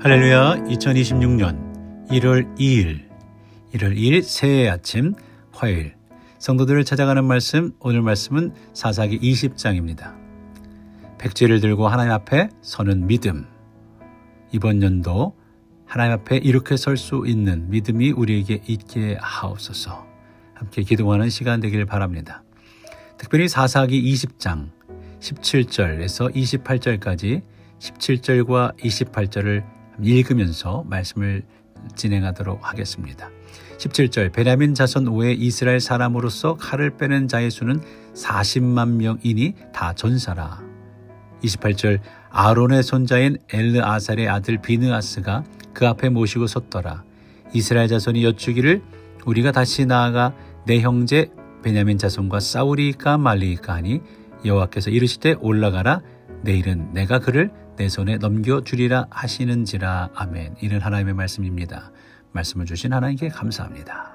할렐루야. 2026년 1월 2일 새해 아침 화요일 성도들을 찾아가는 말씀, 오늘 말씀은 사사기 20장입니다. 백지를 들고 하나님 앞에 서는 믿음. 이번 연도 하나님 앞에 이렇게 설 수 있는 믿음이 우리에게 있게 하옵소서. 함께 기도하는 시간 되길 바랍니다. 특별히 사사기 20장 17절에서 28절까지 17절과 28절을 읽으면서 말씀을 진행하도록 하겠습니다. 17절 베냐민 자손 외에 이스라엘 사람으로서 칼을 빼는 자의 수는 40만 명이니 다 전사라. 28절 아론의 손자인 엘르아살의 아들 비느하스가 그 앞에 모시고 섰더라. 이스라엘 자손이 여쭈기를 우리가 다시 나아가 내 형제 베냐민 자손과 싸우리까 말리까 하니 여호와께서 이르시되 올라가라. 내일은 내가 그를 내 손에 넘겨주리라 하시는지라. 아멘. 이는 하나님의 말씀입니다. 말씀을 주신 하나님께 감사합니다.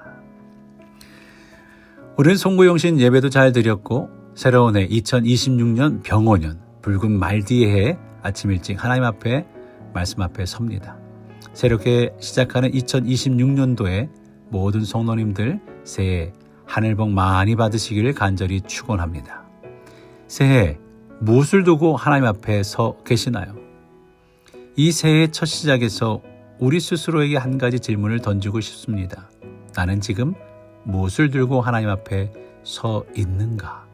우리는 송구영신 예배도 잘 드렸고 새로운 해 2026년 병오년 붉은 말디의 해 아침 일찍 하나님 앞에 말씀 앞에 섭니다. 새롭게 시작하는 2026년도에 모든 성도님들 새해 하늘 복 많이 받으시기를 간절히 축원합니다. 새해 무엇을 두고 하나님 앞에 서 계시나요? 이 새해의 첫 시작에서 우리 스스로에게 한 가지 질문을 던지고 싶습니다. 나는 지금 무엇을 들고 하나님 앞에 서 있는가?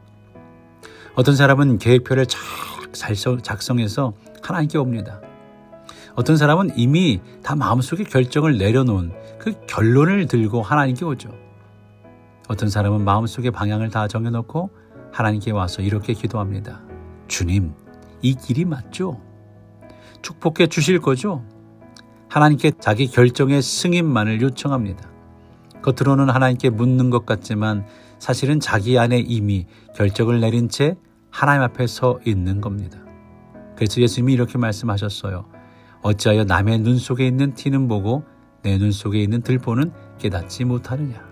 어떤 사람은 계획표를 잘 작성해서 하나님께 옵니다. 어떤 사람은 이미 다 마음속에 결정을 내려놓은 그 결론을 들고 하나님께 오죠. 어떤 사람은 마음속에 방향을 다 정해놓고 하나님께 와서 이렇게 기도합니다. 주님, 이 길이 맞죠? 축복해 주실 거죠? 하나님께 자기 결정의 승인만을 요청합니다. 겉으로는 하나님께 묻는 것 같지만 사실은 자기 안에 이미 결정을 내린 채 하나님 앞에 서 있는 겁니다. 그래서 예수님이 이렇게 말씀하셨어요. 어찌하여 남의 눈 속에 있는 티는 보고 내 눈 속에 있는 들보는 깨닫지 못하느냐.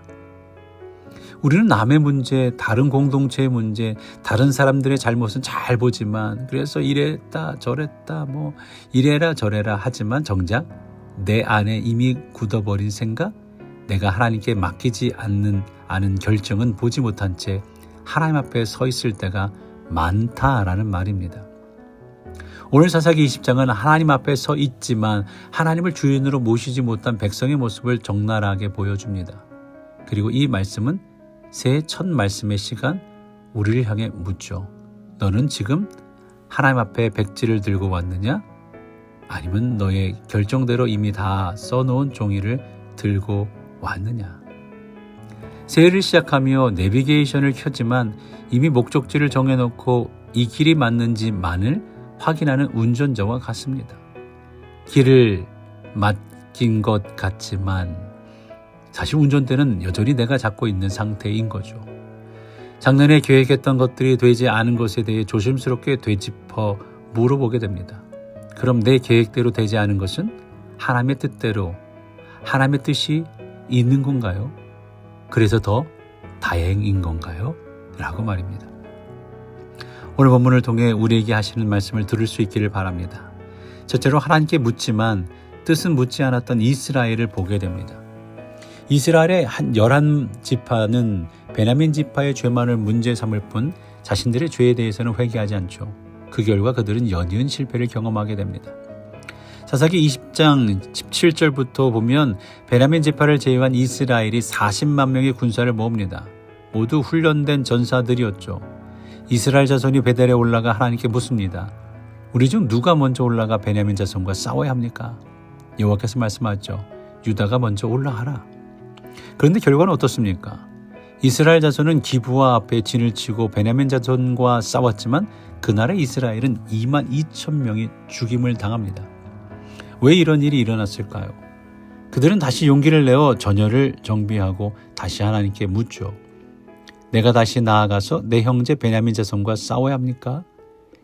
우리는 남의 문제, 다른 공동체의 문제, 다른 사람들의 잘못은 잘 보지만 그래서 이랬다 저랬다 뭐 이래라 저래라 하지만 정작 내 안에 이미 굳어버린 생각, 내가 하나님께 맡기지 않은 결정은 보지 못한 채 하나님 앞에 서 있을 때가 많다라는 말입니다. 오늘 사사기 20장은 하나님 앞에 서 있지만 하나님을 주인으로 모시지 못한 백성의 모습을 적나라하게 보여줍니다. 그리고 이 말씀은 새해 첫 말씀의 시간 우리를 향해 묻죠. 너는 지금 하나님 앞에 백지를 들고 왔느냐? 아니면 너의 결정대로 이미 다 써놓은 종이를 들고 왔느냐? 새해를 시작하며 내비게이션을 켜지만 이미 목적지를 정해놓고 이 길이 맞는지만을 확인하는 운전자와 같습니다. 길을 맡긴 것 같지만 사실 운전대는 여전히 내가 잡고 있는 상태인 거죠. 작년에 계획했던 것들이 되지 않은 것에 대해 조심스럽게 되짚어 물어보게 됩니다. 그럼 내 계획대로 되지 않은 것은 하나님의 뜻대로 하나님의 뜻이 있는 건가요? 그래서 더 다행인 건가요? 라고 말입니다. 오늘 본문을 통해 우리에게 하시는 말씀을 들을 수 있기를 바랍니다. 첫째로 하나님께 묻지만 뜻은 묻지 않았던 이스라엘을 보게 됩니다. 이스라엘의 한 11지파는 베냐민 지파의 죄만을 문제 삼을 뿐 자신들의 죄에 대해서는 회개하지 않죠. 그 결과 그들은 연이은 실패를 경험하게 됩니다. 사사기 20장 17절부터 보면 베냐민 지파를 제외한 이스라엘이 40만 명의 군사를 모읍니다. 모두 훈련된 전사들이었죠. 이스라엘 자손이 베델에 올라가 하나님께 묻습니다. 우리 중 누가 먼저 올라가 베냐민 자손과 싸워야 합니까? 여호와께서 말씀하죠. 유다가 먼저 올라가라. 그런데 결과는 어떻습니까? 이스라엘 자손은 기브아 앞에 진을 치고 베냐민 자손과 싸웠지만 그날의 이스라엘은 2만 2천 명이 죽임을 당합니다. 왜 이런 일이 일어났을까요? 그들은 다시 용기를 내어 전열을 정비하고 다시 하나님께 묻죠. 내가 다시 나아가서 내 형제 베냐민 자손과 싸워야 합니까?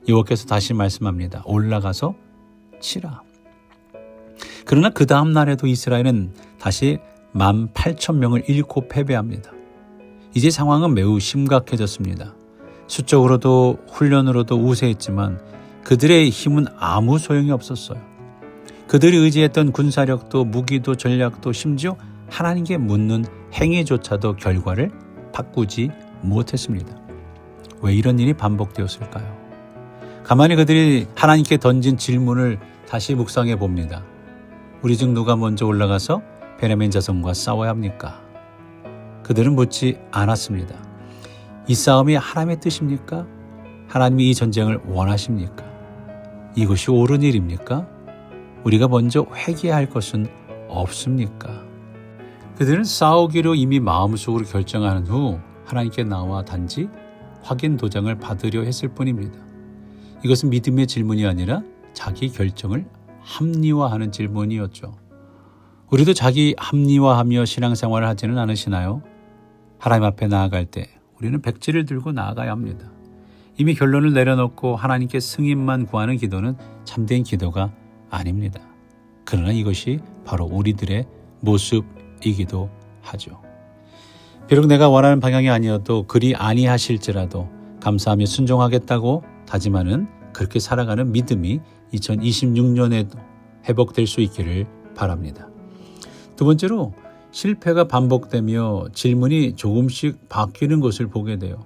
여호와께서 다시 말씀합니다. 올라가서 치라. 그러나 그 다음 날에도 이스라엘은 다시 18,000명을 잃고 패배합니다. 이제 상황은 매우 심각해졌습니다. 수적으로도 훈련으로도 우세했지만 그들의 힘은 아무 소용이 없었어요. 그들이 의지했던 군사력도 무기도 전략도 심지어 하나님께 묻는 행위조차도 결과를 바꾸지 못했습니다. 왜 이런 일이 반복되었을까요? 가만히 그들이 하나님께 던진 질문을 다시 묵상해 봅니다. 우리 중 누가 먼저 올라가서 베냐민 자손과 싸워야 합니까? 그들은 묻지 않았습니다. 이 싸움이 하나님의 뜻입니까? 하나님이 이 전쟁을 원하십니까? 이것이 옳은 일입니까? 우리가 먼저 회개할 것은 없습니까? 그들은 싸우기로 이미 마음속으로 결정한 후 하나님께 나와 단지 확인 도장을 받으려 했을 뿐입니다. 이것은 믿음의 질문이 아니라 자기 결정을 합리화하는 질문이었죠. 우리도 자기 합리화하며 신앙생활을 하지는 않으시나요? 하나님 앞에 나아갈 때 우리는 백지를 들고 나아가야 합니다. 이미 결론을 내려놓고 하나님께 승인만 구하는 기도는 참된 기도가 아닙니다. 그러나 이것이 바로 우리들의 모습이기도 하죠. 비록 내가 원하는 방향이 아니어도 그리 아니하실지라도 감사하며 순종하겠다고 다짐하는 그렇게 살아가는 믿음이 2026년에도 회복될 수 있기를 바랍니다. 두 번째로 실패가 반복되며 질문이 조금씩 바뀌는 것을 보게 돼요.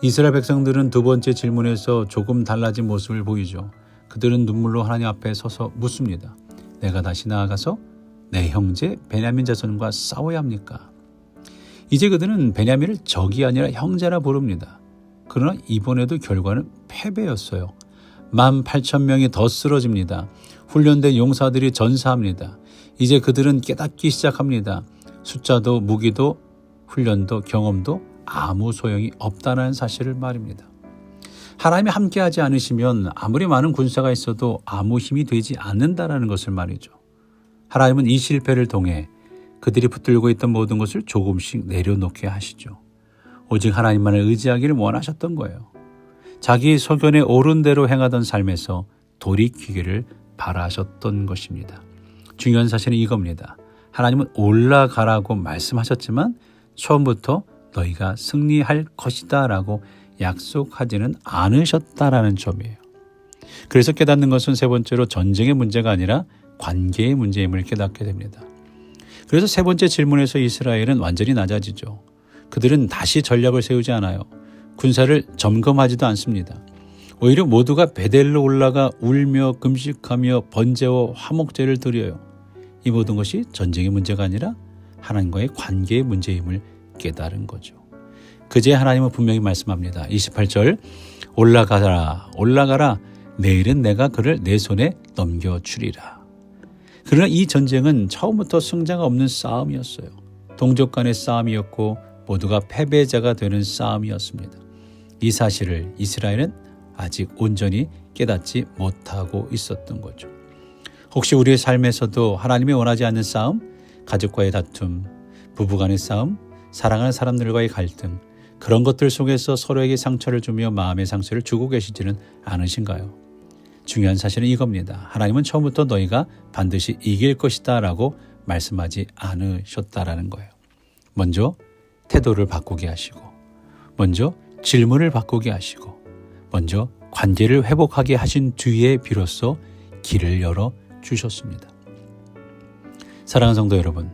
이스라엘 백성들은 두 번째 질문에서 조금 달라진 모습을 보이죠. 그들은 눈물로 하나님 앞에 서서 묻습니다. 내가 다시 나아가서 내 형제 베냐민 자손과 싸워야 합니까? 이제 그들은 베냐민을 적이 아니라 형제라 부릅니다. 그러나 이번에도 결과는 패배였어요. 18,000명이 더 쓰러집니다. 훈련된 용사들이 전사합니다. 이제 그들은 깨닫기 시작합니다. 숫자도 무기도 훈련도 경험도 아무 소용이 없다는 사실을 말입니다. 하나님이 함께하지 않으시면 아무리 많은 군사가 있어도 아무 힘이 되지 않는다는 것을 말이죠. 하나님은 이 실패를 통해 그들이 붙들고 있던 모든 것을 조금씩 내려놓게 하시죠. 오직 하나님만을 의지하기를 원하셨던 거예요. 자기 소견에 옳은 대로 행하던 삶에서 돌이키기를 바라셨던 것입니다. 중요한 사실은 이겁니다. 하나님은 올라가라고 말씀하셨지만 처음부터 너희가 승리할 것이다 라고 약속하지는 않으셨다라는 점이에요. 그래서 깨닫는 것은 세 번째로 전쟁의 문제가 아니라 관계의 문제임을 깨닫게 됩니다. 그래서 세 번째 질문에서 이스라엘은 완전히 낮아지죠. 그들은 다시 전략을 세우지 않아요. 군사를 점검하지도 않습니다. 오히려 모두가 베델로 올라가 울며 금식하며 번제와 화목제를 드려요. 이 모든 것이 전쟁의 문제가 아니라 하나님과의 관계의 문제임을 깨달은 거죠. 그제야 하나님은 분명히 말씀합니다. 28절 올라가라 올라가라 내일은 내가 그를 내 손에 넘겨주리라. 그러나 이 전쟁은 처음부터 승자가 없는 싸움이었어요. 동족 간의 싸움이었고 모두가 패배자가 되는 싸움이었습니다. 이 사실을 이스라엘은 아직 온전히 깨닫지 못하고 있었던 거죠. 혹시 우리의 삶에서도 하나님이 원하지 않는 싸움, 가족과의 다툼, 부부간의 싸움, 사랑하는 사람들과의 갈등, 그런 것들 속에서 서로에게 상처를 주며 마음의 상처를 주고 계시지는 않으신가요? 중요한 사실은 이겁니다. 하나님은 처음부터 너희가 반드시 이길 것이다 라고 말씀하지 않으셨다라는 거예요. 먼저 태도를 바꾸게 하시고, 먼저 질문을 바꾸게 하시고, 먼저 관계를 회복하게 하신 뒤에 비로소 길을 열어 주셨습니다. 사랑하는 성도 여러분,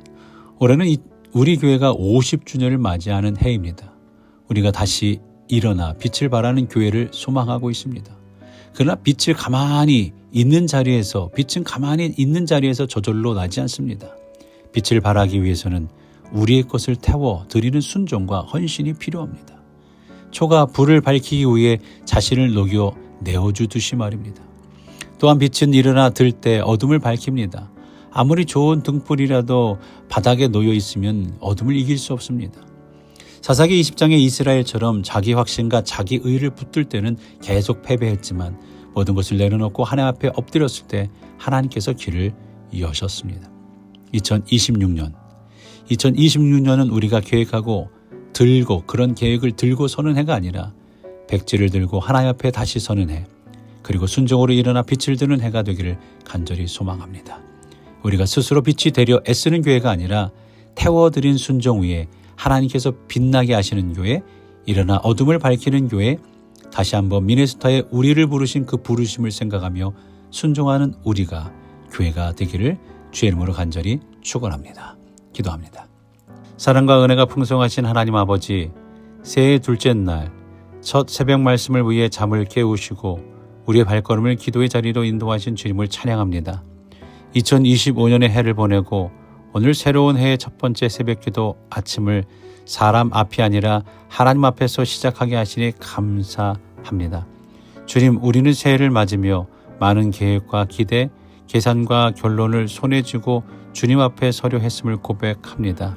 올해는 우리 교회가 50주년을 맞이하는 해입니다. 우리가 다시 일어나 빛을 발하는 교회를 소망하고 있습니다. 그러나 빛은 가만히 있는 자리에서 저절로 나지 않습니다. 빛을 발하기 위해서는 우리의 것을 태워 드리는 순종과 헌신이 필요합니다. 초가 불을 밝히기 위해 자신을 녹여 내어주듯이 말입니다. 또한 빛은 일어나 들 때 어둠을 밝힙니다. 아무리 좋은 등불이라도 바닥에 놓여 있으면 어둠을 이길 수 없습니다. 사사기 20장의 이스라엘처럼 자기 확신과 자기 의를 붙들 때는 계속 패배했지만 모든 것을 내려놓고 하나님 앞에 엎드렸을 때 하나님께서 길을 여셨습니다. 2026년은 우리가 계획하고 들고 그런 계획을 들고 서는 해가 아니라 백지를 들고 하나님 앞에 다시 서는 해, 그리고 순종으로 일어나 빛을 드는 해가 되기를 간절히 소망합니다. 우리가 스스로 빛이 되려 애쓰는 교회가 아니라 태워드린 순종 위에 하나님께서 빛나게 하시는 교회, 일어나 어둠을 밝히는 교회, 다시 한번 미네소타에 우리를 부르신 그 부르심을 생각하며 순종하는 우리가 교회가 되기를 주의 이름으로 간절히 축원합니다. 기도합니다. 사랑과 은혜가 풍성하신 하나님 아버지, 새해 둘째 날 첫 새벽 말씀을 위해 잠을 깨우시고 우리의 발걸음을 기도의 자리로 인도하신 주님을 찬양합니다. 2025년의 해를 보내고 오늘 새로운 해의 첫 번째 새벽기도 아침을 사람 앞이 아니라 하나님 앞에서 시작하게 하시니 감사합니다. 주님, 우리는 새해를 맞으며 많은 계획과 기대, 계산과 결론을 손에 쥐고 주님 앞에 서려 했음을 고백합니다.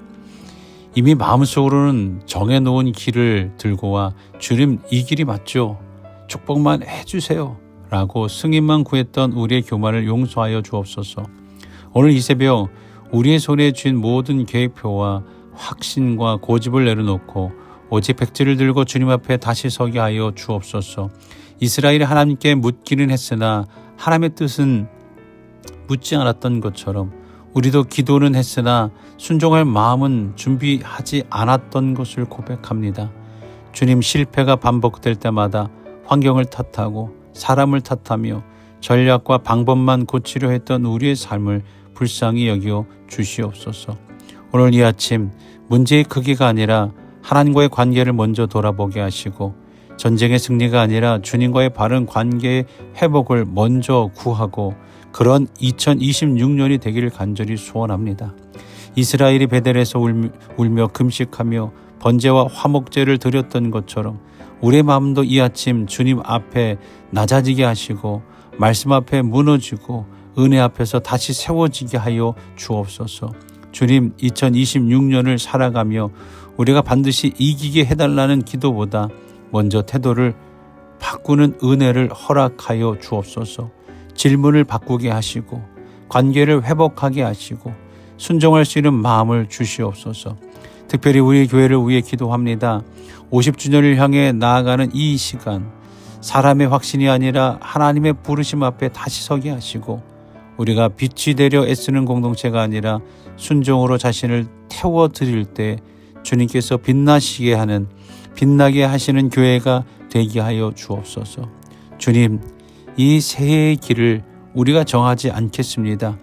이미 마음속으로는 정해놓은 길을 들고 와 주님, 이 길이 맞죠? 축복만 해주세요 라고 승인만 구했던 우리의 교만을 용서하여 주옵소서. 오늘 이 새벽 우리의 손에 쥔 모든 계획표와 확신과 고집을 내려놓고 오직 백지를 들고 주님 앞에 다시 서게 하여 주옵소서. 이스라엘이 하나님께 묻기는 했으나 하나님의 뜻은 묻지 않았던 것처럼 우리도 기도는 했으나 순종할 마음은 준비하지 않았던 것을 고백합니다. 주님, 실패가 반복될 때마다 환경을 탓하고 사람을 탓하며 전략과 방법만 고치려 했던 우리의 삶을 불쌍히 여겨 주시옵소서. 오늘 이 아침 문제의 크기가 아니라 하나님과의 관계를 먼저 돌아보게 하시고 전쟁의 승리가 아니라 주님과의 바른 관계의 회복을 먼저 구하고 그런 2026년이 되기를 간절히 소원합니다. 이스라엘이 베델에서 울며 금식하며 번제와 화목제를 드렸던 것처럼 우리의 마음도 이 아침 주님 앞에 낮아지게 하시고 말씀 앞에 무너지고 은혜 앞에서 다시 세워지게 하여 주옵소서. 주님, 2026년을 살아가며 우리가 반드시 이기게 해달라는 기도보다 먼저 태도를 바꾸는 은혜를 허락하여 주옵소서. 질문을 바꾸게 하시고 관계를 회복하게 하시고 순종할 수 있는 마음을 주시옵소서. 특별히 우리 교회를 위해 기도합니다. 50주년을 향해 나아가는 이 시간, 사람의 확신이 아니라 하나님의 부르심 앞에 다시 서게 하시고 우리가 빛이 되려 애쓰는 공동체가 아니라 순종으로 자신을 태워드릴 때 주님께서 빛나게 하시는 교회가 되게 하여 주옵소서. 주님, 이 새해의 길을 우리가 정하지 않겠습니다.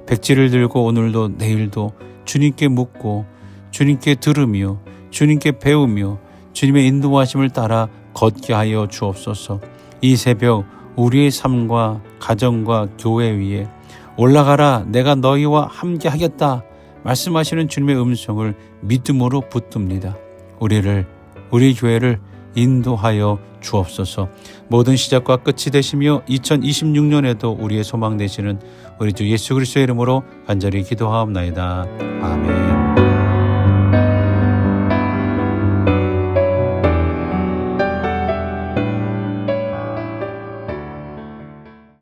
백지를 들고 오늘도 내일도 주님께 묻고 주님께 들으며 주님께 배우며 주님의 인도하심을 따라 걷게 하여 주옵소서. 이 새벽 우리의 삶과 가정과 교회 위에 올라가라, 내가 너희와 함께 하겠다 말씀하시는 주님의 음성을 믿음으로 붙듭니다. 우리 교회를 인도하여 주옵소서. 모든 시작과 끝이 되시며 2026년에도 우리의 소망 되시는 우리 주 예수 그리스도의 이름으로 간절히 기도하옵나이다. 아멘.